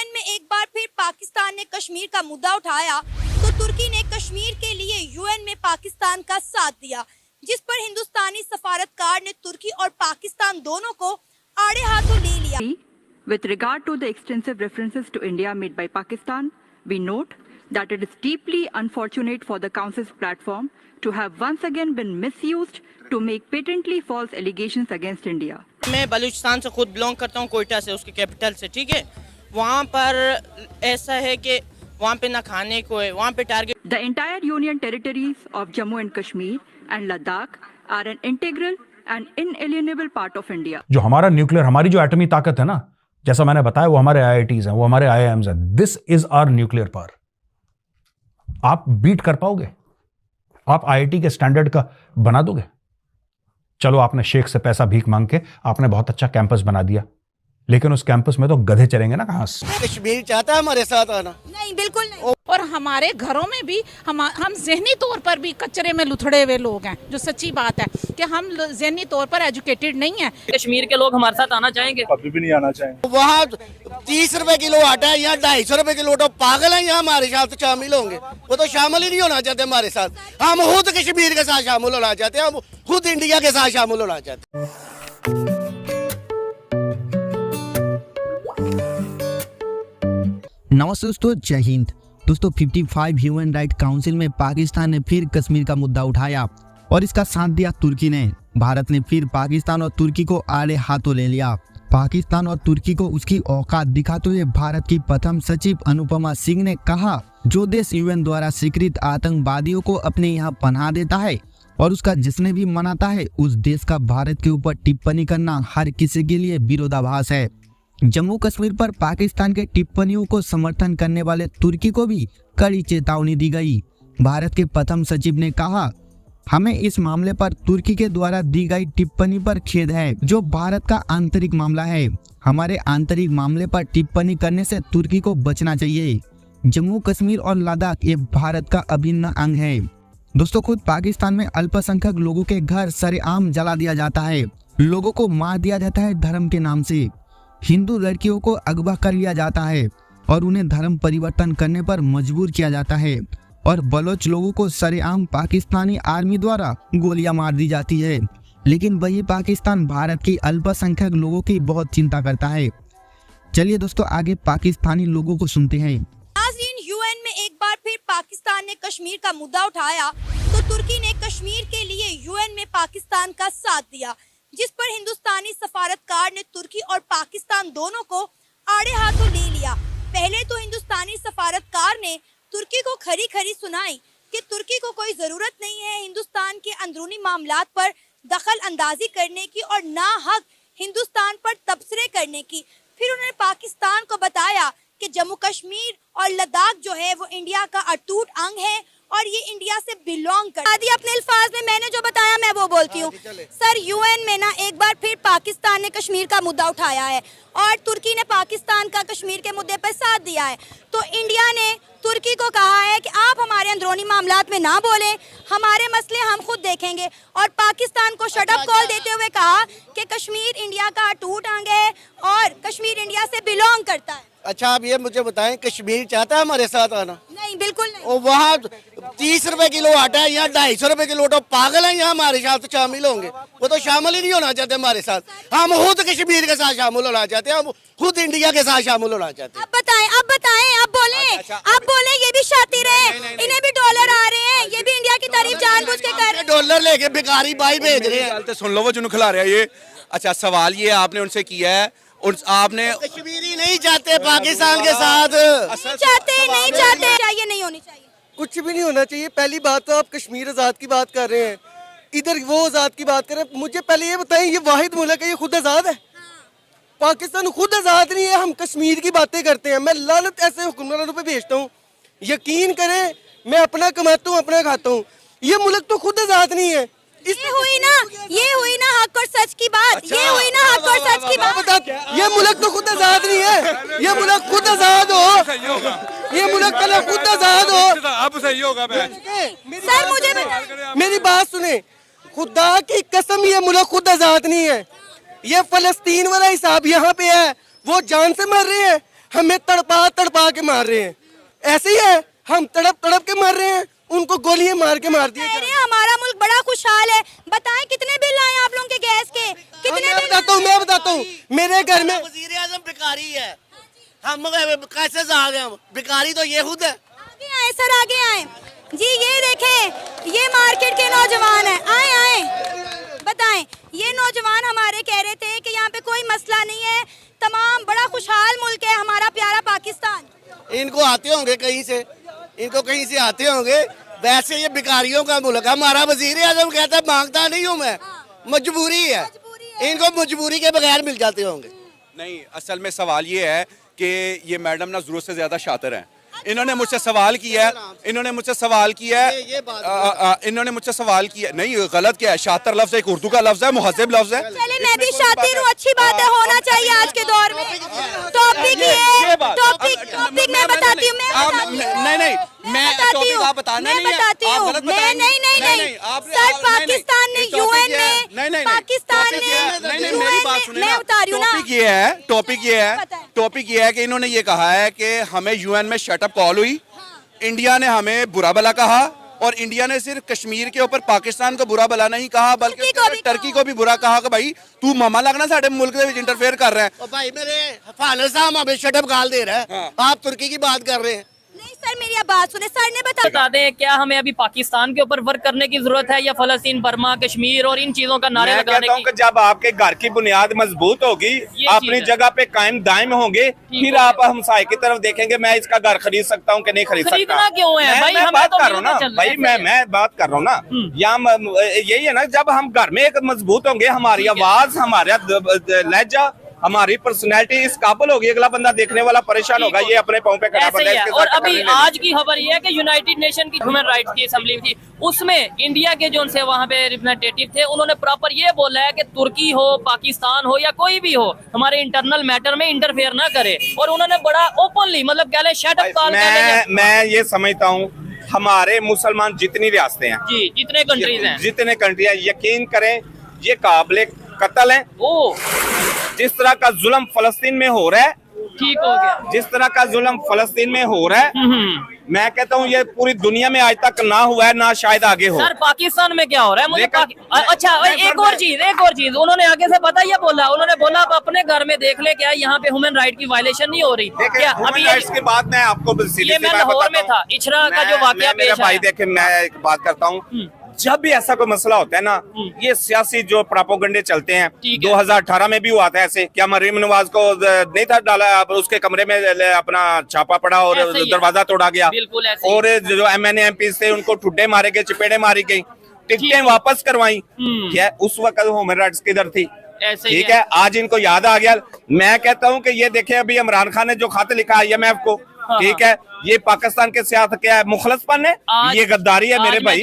UN में एक बार फिर पाकिस्तान ने कश्मीर का मुद्दा उठाया तो तुर्की ने कश्मीर के लिए यूएन में पाकिस्तान का साथ दिया, जिस पर हिंदुस्तानी सफारतकार ने तुर्की और पाकिस्तान दोनों को आड़े हाथों ले लिया। With regard to the extensive references to India made by Pakistan, we note that it is deeply unfortunate for the Council's platform to have once again been misused to make patently false allegations against India. मैं बलूचिस्तान से खुद belong करता हूँ, कोयटा से, उसके capital से, ठीक है। वहाँ पर ऐसा है कि वहाँ पे ना खाने को है, वहाँ पे target. The entire union territories of Jammu and Kashmir and Ladakh are an integral and inalienable part of India. जो हमारा न्यूक्लियर, हमारी जो एटमी ताकत है ना, जैसा मैंने बताया, वो हमारे IITs हैं, वो हमारे IIMs हैं। This is our nuclear power. आप बीट कर पाओगे? आप IIT के स्टैंडर्ड का बना दोगे? चलो, आपने शेख से पैसा भीख मांग के आपने बहुत अच्छा कैंपस बना दिया, लेकिन उस कैंपस में तो गधे चलेंगे ना कहां से? कश्मीर चाहता है हमारे साथ आना? नहीं, बिल्कुल नहीं। और हमारे घरों में भी हम ज़हनी तौर पर भी कचरे में लुथड़े हुए लोग हैं। जो सच्ची बात है कि हम ज़हनी तौर पर एजुकेटेड नहीं हैं। कश्मीर के लोग हमारे साथ आना चाहेंगे? कभी भी नहीं आना चाहेंगे। वहाँ 30 रुपए किलो आटा है, यहाँ 250 रुपए किलो। तो पागल है, यहाँ हमारे साथ शामिल होंगे? वो तो शामिल ही नहीं होना चाहते हमारे साथ। हम खुद कश्मीर के साथ शामिल होना चाहते हैं, हम खुद इंडिया के साथ शामिल होना चाहते हैं। नमस्ते दोस्तों, जय हिंद। दोस्तों, 55 ह्यूमन राइट काउंसिल में पाकिस्तान ने फिर कश्मीर का मुद्दा उठाया और इसका साथ दिया तुर्की ने। भारत ने फिर पाकिस्तान और तुर्की को आड़े हाथों ले लिया। पाकिस्तान और तुर्की को उसकी औकात दिखाते हुए भारत की प्रथम सचिव अनुपमा सिंह ने कहा, जो देश यूएन द्वारा स्वीकृत आतंकवादियों को अपने यहाँ पनाह देता है और उसका जश्न भी मनाता है, उस देश का भारत के ऊपर टिप्पणी करना हर किसी के लिए विरोधाभास है। जम्मू कश्मीर पर पाकिस्तान के टिप्पणियों को समर्थन करने वाले तुर्की को भी कड़ी चेतावनी दी गई। भारत के प्रथम सचिव ने कहा, हमें इस मामले पर तुर्की के द्वारा दी गई टिप्पणी पर खेद है, जो भारत का आंतरिक मामला है। हमारे आंतरिक मामले पर टिप्पणी करने से तुर्की को बचना चाहिए। जम्मू कश्मीर और लद्दाख ये भारत का अभिन्न अंग है। दोस्तों, खुद पाकिस्तान में अल्पसंख्यक लोगों के घर सरेआम जला दिया जाता है, लोगों को मार दिया जाता है धर्म के नाम से, हिंदू लड़कियों को अगवा कर लिया जाता है और उन्हें धर्म परिवर्तन करने पर मजबूर किया जाता है, और बलोच लोगों को सरेआम पाकिस्तानी आर्मी द्वारा गोलियां मार दी जाती है। लेकिन वही पाकिस्तान भारत की अल्पसंख्यक लोगों की बहुत चिंता करता है। चलिए दोस्तों, आगे पाकिस्तानी लोगों को सुनते हैं। यूएन में एक बार फिर पाकिस्तान ने कश्मीर का मुद्दा उठाया तो तुर्की ने कश्मीर के लिए यूएन में पाकिस्तान का साथ दिया, जिस पर हिंदुस्तानी सफारतकार ने तुर्की और पाकिस्तान दोनों को आड़े हाथों ले लिया। पहले तो हिंदुस्तानी सफारतकार ने तुर्की को खरी खरी सुनाई कि तुर्की को कोई जरूरत नहीं है हिंदुस्तान के अंदरूनी मामलात पर दखल अंदाजी करने की और ना हक हिंदुस्तान पर तबसरे करने की। फिर उन्होंने पाकिस्तान को बताया कि जम्मू कश्मीर और लद्दाख जो है वो इंडिया का अटूट अंग है और ये इंडिया से बिलोंग करता है। अपने अल्फाज में मैंने जो बताया मैं वो बोलती हूँ। सर, यूएन में ना एक बार फिर पाकिस्तान ने कश्मीर का मुद्दा उठाया है और तुर्की ने पाकिस्तान का कश्मीर के मुद्दे पर साथ दिया है। तो इंडिया ने तुर्की को कहा है कि आप हमारे अंदरूनी मामलात में ना बोलें, हमारे मसले हम खुद देखेंगे, और पाकिस्तान को शट अप कॉल देते हुए कहा कि कश्मीर इंडिया का अटूट अंग है और कश्मीर इंडिया से बिलोंग करता है। अच्छा, आप ये मुझे बताएं, कश्मीर चाहता है हमारे साथ आना? नहीं, बिल्कुल नहीं। और वहाँ 30 रुपए किलो आटा है, यहाँ 250 रुपए किलो। तो पागल है, यहाँ हमारे साथ शामिल होंगे? वो तो शामिल ही नहीं होना चाहते हमारे साथ। हम खुद कश्मीर के साथ शामिल होना चाहते हैं, हम खुद इंडिया के साथ शामिल होना चाहते हैं। अब बताएं, अब बोले, अब बोले। ये भी शातिर है, इन्हें भी डॉलर आ रहे हैं, ये भी इंडिया की तारीफ जानबूझ के कर रहे हैं। डॉलर लेके भिखारी भाई भेज रहे हैं। सुन लो, वो जुनू खिला रहे हैं ये। अच्छा, सवाल ये आपने उनसे किया है, आपने कश्मीरी नहीं चाहते पाकिस्तान के साथ? नहीं चाहते, चाहिए, नहीं होनी चाहिए, कुछ भी नहीं होना चाहिए। पहली बात तो आप कश्मीर आजाद की बात कर रहे हैं, इधर वो आजाद की बात कर रहे हैं। मुझे पहले ये बताएं, ये वाहिद मुल्क है, ये खुद आजाद है? पाकिस्तान खुद आजाद नहीं है, हम कश्मीर की बातें करते हैं। मैं लानत ऐसे हुक्मरानों पे भेजता हूँ, यकीन करें, मैं अपना कमाता हूँ, अपना खाता हूँ। ये मुल्क तो खुद आजाद नहीं है। ये हुई ना हक और सच की बात। अच्छा, ये हुई ना हक और सच की बात। ये मुल्क तो खुद आजाद नहीं है। ये मुल्क खुद आजाद हो, ये मुल्क पहले खुद आजाद हो। अब सही होगा। सर, मुझे मेरी बात सुने, खुदा की कसम, ये मुल्क खुद आजाद नहीं है। ये फलस्तीन वाला हिसाब यहाँ पे है, वो जान से मर रहे हैं, हमें तड़पा तड़पा के मार रहे हैं। ऐसे ही है, हम तड़प तड़प के मार रहे हैं, उनको गोलियां मार के मार दिया। कह रहे हैं हमारा मुल्क बड़ा खुशहाल है। बताएं कितने बिल आए आप लोगों के गैस के? कितने मैं बताता हूँ मेरे घर में वजीर आजम भिखारी है, हम कैसे आ गए? हम भिखारी तो ये खुद है। आगे आए सर, आगे आए जी। ये देखें, ये मार्केट के नौजवान हैं। आए आए बताएं, ये नौजवान हमारे कह रहे थे कि यहाँ पे कोई मसला नहीं है, तमाम बड़ा खुशहाल मुल्क है हमारा प्यारा पाकिस्तान। इनको आते होंगे कहीं से, इनको कहीं से आते होंगे। वैसे ये भिखारियों का मुल्क है। हमारा वजीर आजम कहता है मांगता नहीं हूँ मैं, मजबूरी है। इनको मजबूरी के बगैर मिल जाते होंगे। नहीं, असल में सवाल ये है कि ये मैडम ना जरूरत से ज्यादा शातिर हैं। इन्होंने मुझसे सवाल किया है, इन्होंने मुझसे सवाल किया है, इन्होंने मुझसे सवाल किया। नहीं, गलत क्या है? शातिर लफ्ज एक उर्दू का लफ्ज है, मुहज़्ज़ब लफ्ज है। चले मैं भी शातिर हूँ, अच्छी बात है, होना चाहिए आज के दौर में। टॉपिक ये टॉपिक मैं बताती हूँ। नहीं, मैं टॉपिक आप बताना नहीं है, आप गलत बताएंगे। नहीं सर, पाकिस्तान ने यूएन में, पाकिस्तान ने मेरी बात सुनिए ना। मैं बता रही हूँ ना। टॉपिक ये है कि इन्होंने ये कहा है कि हमें यूएन में शटअप कॉल हुई, इंडिया ने हमें बुरा भला कहा, और इंडिया ने सिर्फ कश्मीर के ऊपर पाकिस्तान को बुरा भला नहीं कहा बल्कि टर्की को भी बुरा कहा कि भाई तू मामा लगना साडे मुल्क दे विच इंटरफेयर कर रहा है। और भाई मेरे फानर साहब हमें शटअप कॉल दे रहा है, आप तुर्की की बात कर रहे हैं। नहीं सर, मेरी अब बात सुने, सर ने बता दें क्या हमें अभी पाकिस्तान के ऊपर वर्क करने की जरूरत है या फलस्तीन, बर्मा, कश्मीर और इन चीजों का नारे लगाने की? जब आपके घर की बुनियाद मजबूत होगी, अपनी जगह पे कायम दायम होंगे, फिर आप हमसाये की तरफ देखेंगे मैं इसका घर खरीद सकता हूँ कि नहीं खरीद सकता। खरीदना क्यों है भाई? मैं बात कर रहा हूँ ना भाई, मैं बात कर रहा हूँ ना, यहाँ यही है ना, जब हम घर में एक मजबूत होंगे, हमारी आवाज, हमारा लहजा, हमारी पर्सनैलिटी इस काबिल होगी, अगला बंदा देखने वाला परेशान होगा, ये अपने पाँव पे खड़ा बंदा है। और अभी आज की खबर ये है कि यूनाइटेड नेशन की ह्यूमन राइट्स की असेंबली थी, उसमें इंडिया के जो उनसे वहाँ पे रिप्रेजेंटेटिव थे, उन्होंने प्रॉपर ये बोला है कि तुर्की हो, पाकिस्तान हो या कोई भी हो, हमारे इंटरनल मैटर में इंटरफेयर ना करे। और उन्होंने बड़ा ओपनली, मतलब कह लें शट अप कॉल। मैं ये समझता हूँ हमारे मुसलमान जितनी रियासतें हैं जी, जितने कंट्रीज हैं, जितने कंट्री हैं, यकीन करें ये काबिल कत्ल है। जिस तरह का जुल्म फलस्तीन में हो रहा है, ठीक हो गया, जिस तरह का जुल्म फलस्तीन में हो रहा है, मैं कहता हूँ ये पूरी दुनिया में आज तक ना हुआ है, ना शायद आगे हो। सर पाकिस्तान में क्या हो रहा है? मुझे अच्छा एक और चीज उन्होंने आगे से पता ये बोला, उन्होंने बोला आप अपने घर में देख ले क्या यहाँ पे ह्यूमन राइट की वायलेशन नहीं हो रही क्या? अभी इसके बाद मैं आपको ये मैं लाहौर में था, इछरा का जो वाकया पेश आया। भाई देखे, मैं एक बात करता हूँ, जब भी ऐसा कोई मसला होता है ना, ये सियासी जो प्रोपेगेंडे चलते हैं, 2018 में भी हुआ था ऐसे, क्या मरीम नवाज को नहीं था डाला, उसके कमरे में अपना छापा पड़ा और दरवाजा तोड़ा गया, और जो MNA MPs थे उनको ठुड्डे मारे गए, चपेड़े मारी गई, टिकटें वापस करवाई। क्या उस वक्त ह्यूमन राइट्स किधर थी? ठीक है, आज इनको याद आ गया। मैं कहता हूँ कि ये देखे, अभी इमरान खान ने जो खत लिखा IMF को, ठीक है, ये पाकिस्तान के सियासत क्या है? मुखलसपन है, ये गद्दारी है मेरे भाई।